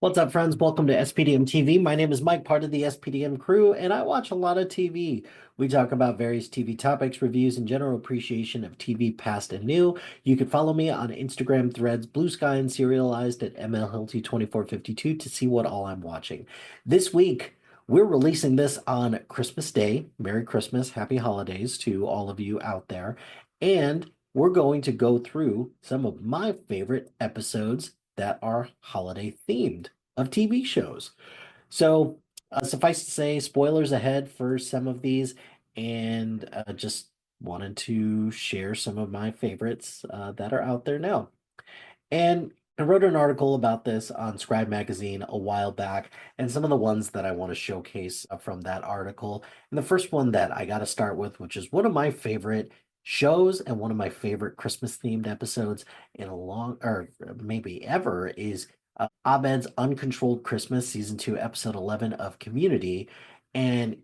What's up, friends? Welcome to SPDM TV. My name is Mike, part of the SPDM crew, and I watch a lot of TV. We talk about various TV topics, reviews, and general appreciation of TV past and new. You can follow me on Instagram, Threads, Blue Sky, and Serialized at MLHilty2452 to see what all I'm watching. This week, we're releasing this on Christmas Day. Merry Christmas, Happy Holidays to all of you out there. And we're going to go through some of my favorite episodes that are holiday themed of TV shows. So, suffice to say, spoilers ahead for some of these, and just wanted to share some of my favorites that are out there now. And I wrote an article about this on Scribe Magazine a while back, and some of the ones that I want to showcase from that article. And the first one that I got to start with, which is one of my favorite shows and one of my favorite Christmas themed episodes in a long, or maybe ever, is Abed's Uncontrolled Christmas, season 2, episode 11 of Community. And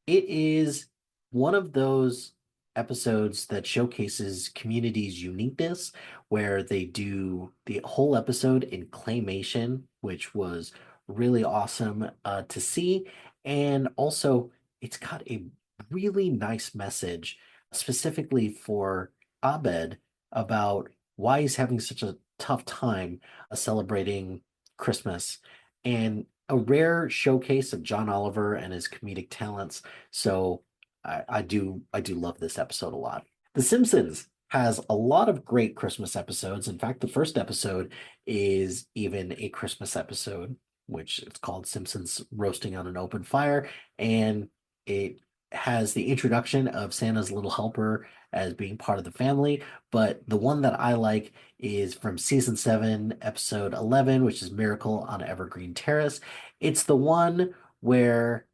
it is one of those episodes that showcases Community's uniqueness, where they do the whole episode in claymation, which was really awesome to see. And also, it's got a really nice message specifically for Abed about why he's having such a tough time celebrating Christmas, and a rare showcase of John Oliver and his comedic talents. So I do love this episode a lot. The Simpsons has a lot of great Christmas episodes. In fact, the first episode is even a Christmas episode, which it's called Simpsons Roasting on an Open Fire, and it has the introduction of Santa's Little Helper as being part of the family. But the one that I like is from season 7, episode 11, which is Miracle on Evergreen Terrace. It's the one where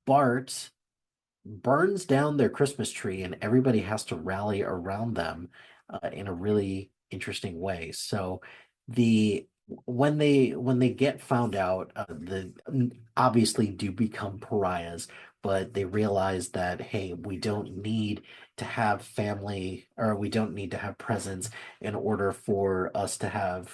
Bart burns down their Christmas tree and everybody has to rally around them in a really interesting way. So the when they get found out, the obviously do become pariahs, but they realize that, hey, we don't need to have family, or we don't need to have presents in order for us to have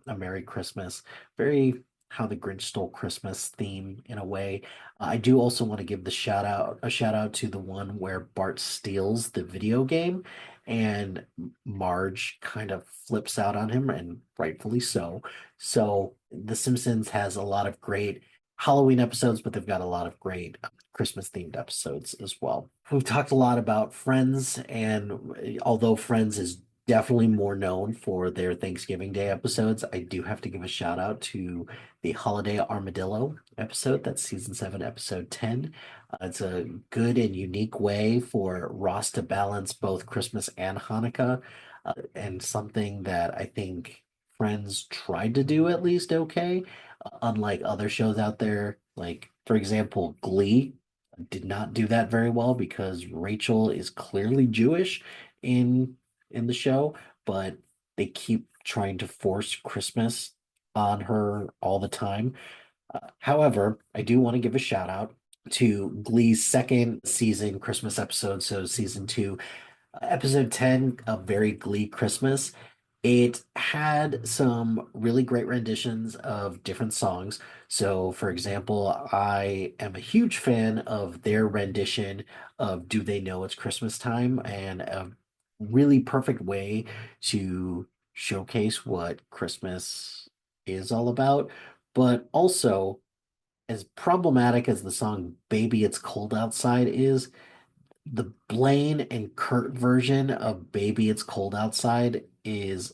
a Merry Christmas. Very How the Grinch Stole Christmas theme in a way. I do also want to give a shout out to the one where Bart steals the video game and Marge kind of flips out on him, and rightfully so. So The Simpsons has a lot of great Halloween episodes, but they've got a lot of great Christmas themed episodes as well. We've talked a lot about Friends, and although Friends is definitely more known for their Thanksgiving Day episodes, I do have to give a shout out to the Holiday Armadillo episode. That's season 7, episode 10. It's a good and unique way for Ross to balance both Christmas and Hanukkah, and something that I think Friends tried to do at least okay, unlike other shows out there. Like, for example, Glee did not do that very well because Rachel is clearly Jewish in the show, but they keep trying to force Christmas on her all the time. However, I do want to give a shout out to Glee's second season Christmas episode, so season 2, episode 10, A Very Glee Christmas. It had some really great renditions of different songs. So, for example, I am a huge fan of their rendition of Do They Know It's Christmas Time, and a really perfect way to showcase what Christmas is all about. But also, as problematic as the song Baby It's Cold Outside is, the Blaine and Kurt version of Baby It's Cold Outside is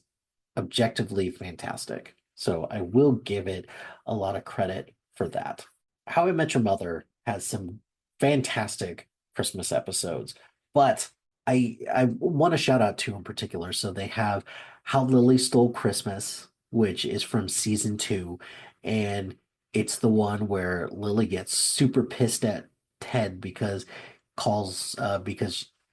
objectively fantastic. So I will give it a lot of credit for that. How I Met Your Mother has some fantastic Christmas episodes, but I want to shout out two in particular. So they have How Lily Stole Christmas, which is from season 2, and it's the one where Lily gets super pissed at Ted because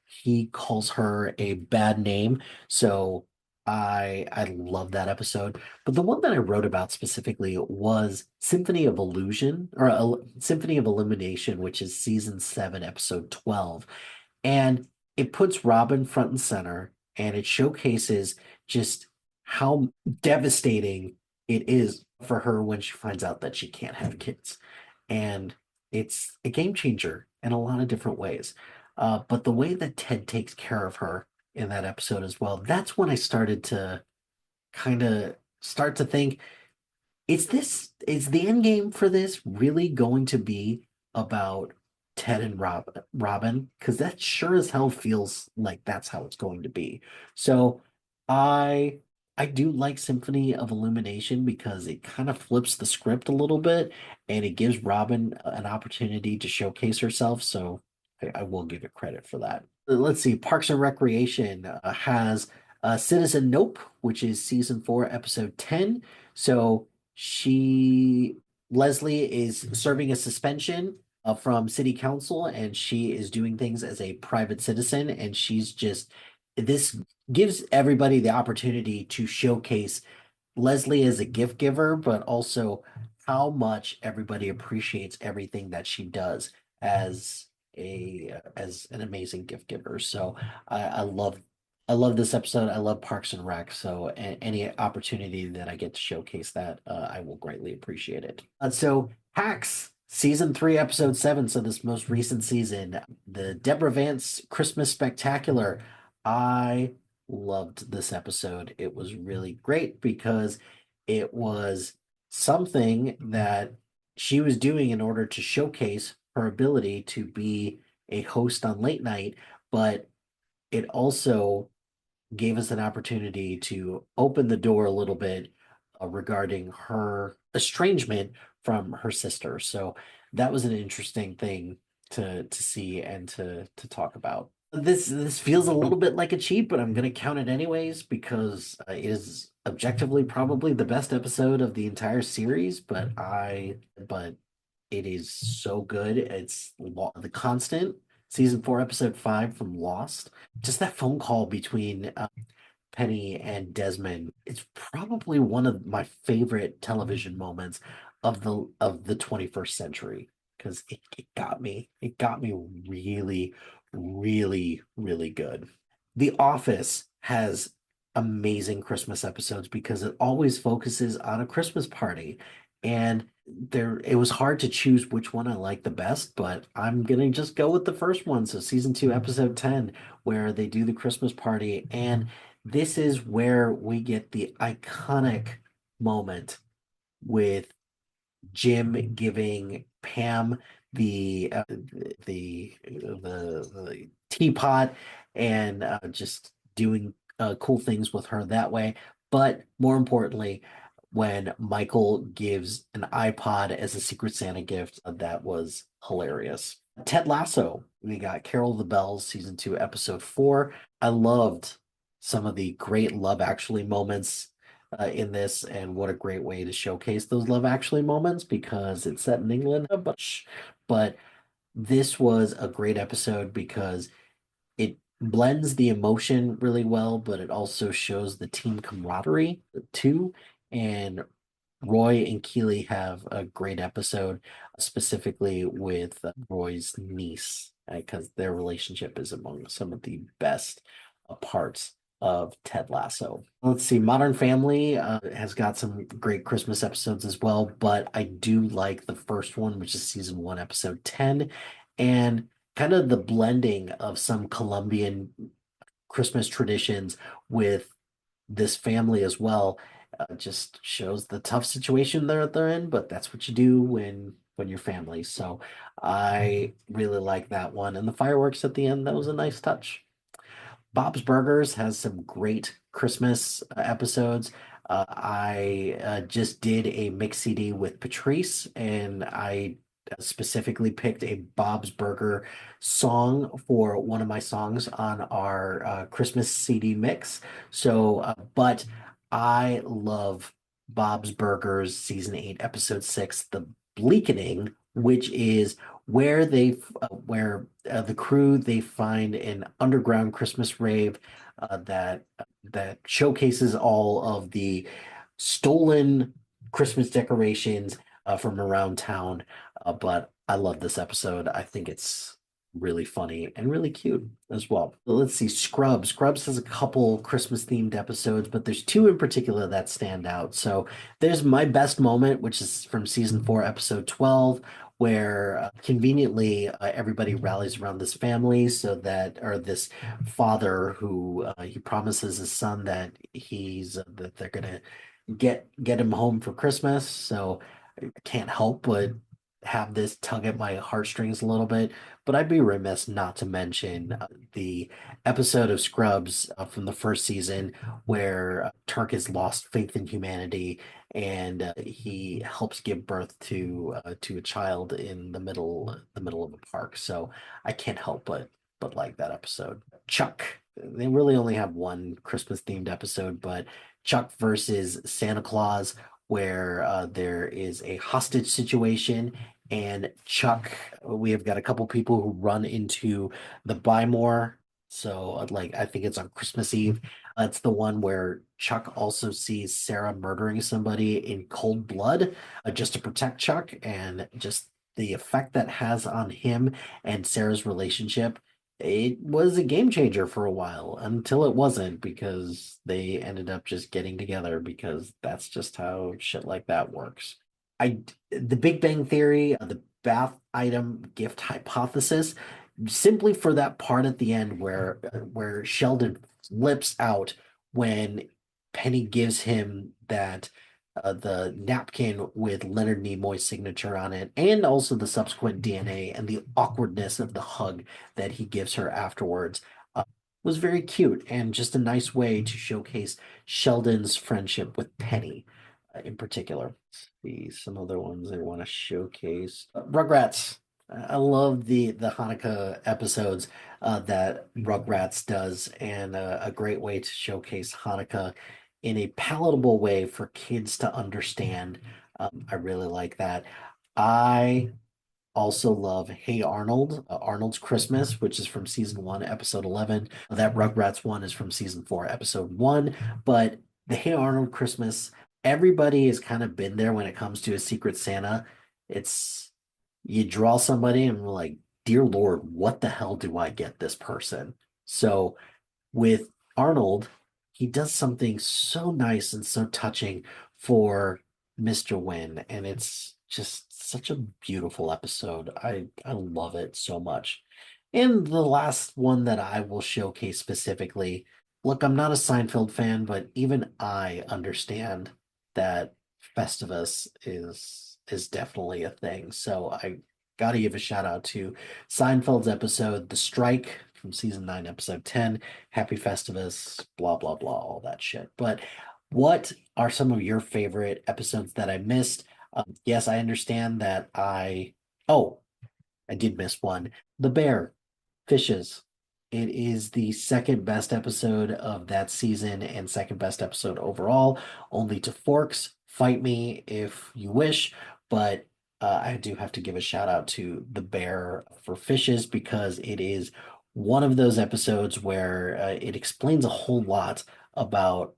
he calls her a bad name. So I love that episode. But the one that I wrote about specifically was Symphony of Illusion, or Symphony of Illumination, which is season 7, episode 12. And it puts Robin front and center, and it showcases just how devastating it is for her when she finds out that she can't have kids. And it's a game changer in a lot of different ways. But the way that Ted takes care of her in that episode as well, that's when I started to kind of start to think, is the end game for this really going to be about Ted and Robin? Because that sure as hell feels like that's how it's going to be. So I I do like Symphony of Illumination because it kind of flips the script a little bit and it gives Robin an opportunity to showcase herself. So I will give it credit for that. Let's see, Parks and Recreation has Citizen Nope, which is season 4, episode 10. So she Leslie is serving a suspension from city council, and she is doing things as a private citizen, and she's just this gives everybody the opportunity to showcase Leslie as a gift giver, but also how much everybody appreciates everything that she does as a as an amazing gift giver. So I love this episode. I love Parks and Rec. So any opportunity that I get to showcase that, I will greatly appreciate it. So Hacks season 3, episode 7. So this most recent season, the Deborah Vance Christmas Spectacular. I loved this episode. It was really great because it was something that she was doing in order to showcase her ability to be a host on late night, but it also gave us an opportunity to open the door a little bit regarding her estrangement from her sister. So that was an interesting thing to see and to talk about. This feels a little bit like a cheat, but I'm going to count it anyways because it is objectively probably the best episode of the entire series. But it is so good. It's The Constant, season 4, episode 5 from Lost. Just that phone call between Penny and Desmond. It's probably one of my favorite television moments of the 21st century because it got me. It got me really, really, really good. The Office has amazing Christmas episodes because it always focuses on a Christmas party. And there it was hard to choose which one I like the best, but I'm gonna just go with the first one. So season 2, episode 10, where they do the Christmas party. And this is where we get the iconic moment with Jim giving Pam the teapot and just doing cool things with her that way. But more importantly, when Michael gives an iPod as a Secret Santa gift, that was hilarious. Ted Lasso, we got Carol of the Bells, season 2, episode 4. I loved some of the great Love Actually moments in this, and what a great way to showcase those Love Actually moments because it's set in England a bunch. But this was a great episode because it blends the emotion really well, but it also shows the team camaraderie too. And Roy and Keeley have a great episode, specifically with Roy's niece, because their relationship is among some of the best parts of Ted Lasso. Let's see, Modern Family has got some great Christmas episodes as well, but I do like the first one, which is season 1, episode 10, and kind of the blending of some Colombian Christmas traditions with this family as well. Just shows the tough situation they're in, but that's what you do when you're family. So I really like that one. And the fireworks at the end, that was a nice touch. Bob's Burgers has some great Christmas episodes. I just did a mix CD with Patrice, and I specifically picked a Bob's Burger song for one of my songs on our Christmas CD mix. So, but I love Bob's Burgers season 8, episode 6, The Bleakening, which is where the crew they find an underground Christmas rave that showcases all of the stolen Christmas decorations from around town. But I love this episode. I think it's really funny and really cute as well. Let's see, Scrubs. Scrubs has a couple Christmas themed episodes, but there's two in particular that stand out. So there's My Best Moment, which is from season 4, episode 12, where conveniently everybody rallies around this family so that, or this father who he promises his son that that they're gonna get him home for Christmas. So I can't help but have this tug at my heartstrings a little bit. But I'd be remiss not to mention the episode of Scrubs from the first season where Turk has lost faith in humanity and he helps give birth to a child in the middle of a park. So I can't help but like that episode. Chuck. They really only have one Christmas themed episode, but Chuck versus Santa Claus, where there is a hostage situation, and Chuck, we have got a couple people who run into the Buy More. So, like, I think it's on Christmas Eve. It's the one where Chuck also sees Sarah murdering somebody in cold blood just to protect Chuck, and just the effect that has on him and Sarah's relationship. It was a game changer for a while until it wasn't because they ended up just getting together because that's just how shit like that works. The Big Bang Theory, the bath item gift hypothesis, simply for that part at the end where Sheldon flips out when Penny gives him that the napkin with Leonard Nimoy's signature on it, and also the subsequent DNA and the awkwardness of the hug that he gives her afterwards was very cute and just a nice way to showcase Sheldon's friendship with Penny in particular. Let's see some other ones I want to showcase. Rugrats. I love the Hanukkah episodes that Rugrats does, and a great way to showcase Hanukkah in a palatable way for kids to understand. I really like that. I also love Hey Arnold, Arnold's Christmas, which is from season 1, episode 11. That Rugrats one is from season 4, episode 1. But the Hey Arnold Christmas, everybody has kind of been there when it comes to a Secret Santa. It's you draw somebody and we're like, dear Lord, what the hell do I get this person? So with Arnold, he does something so nice and so touching for Mr. Wynn, and it's just such a beautiful episode. I love it so much. And the last one that I will showcase specifically, look, I'm not a Seinfeld fan, but even I understand that Festivus is definitely a thing. So I gotta give a shout out to Seinfeld's episode, The Strike from season 9, episode 10. Happy Festivus, blah, blah, blah, all that shit. But what are some of your favorite episodes that I missed? Yes, I understand that oh, I did miss one. The Bear, Fishes. It is the second best episode of that season and second best episode overall, only to Forks. Fight me if you wish, but I do have to give a shout out to The Bear for Fishes because it is one of those episodes where it explains a whole lot about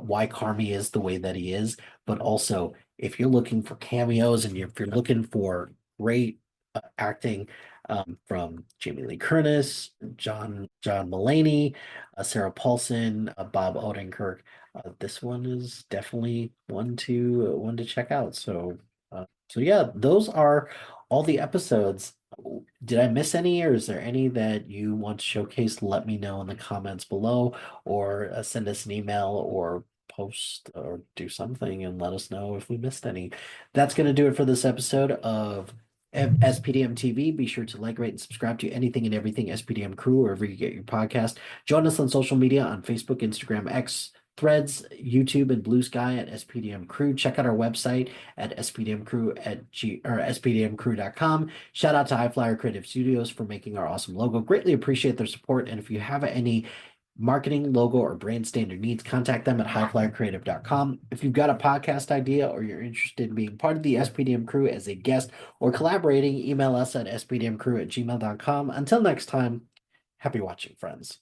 why Carmi is the way that he is, but also if you're looking for cameos and if you're looking for great acting from Jamie Lee Curtis, John Mulaney, Sarah Paulson, Bob Odenkirk. This one is definitely one to check out. So yeah, those are all the episodes. Did I miss any, or is there any that you want to showcase? Let me know in the comments below, or send us an email, or post, or do something and let us know if we missed any. That's going to do it for this episode of SPDM TV. Be sure to like, rate, and subscribe to anything and everything SPDM Crew, wherever you get your podcast. Join us on social media on Facebook, Instagram, X, Threads, YouTube, and Blue Sky at SPDM Crew. Check out our website at spdmcrew.com. Shout out to HiFlyer Creative Studios for making our awesome logo. Greatly appreciate their support. And if you have any marketing, logo, or brand standard needs, contact them at HiFlyerCreative.com. If you've got a podcast idea or you're interested in being part of the SPDM Crew as a guest or collaborating, email us at spdmcrew@gmail.com. Until next time, happy watching, friends.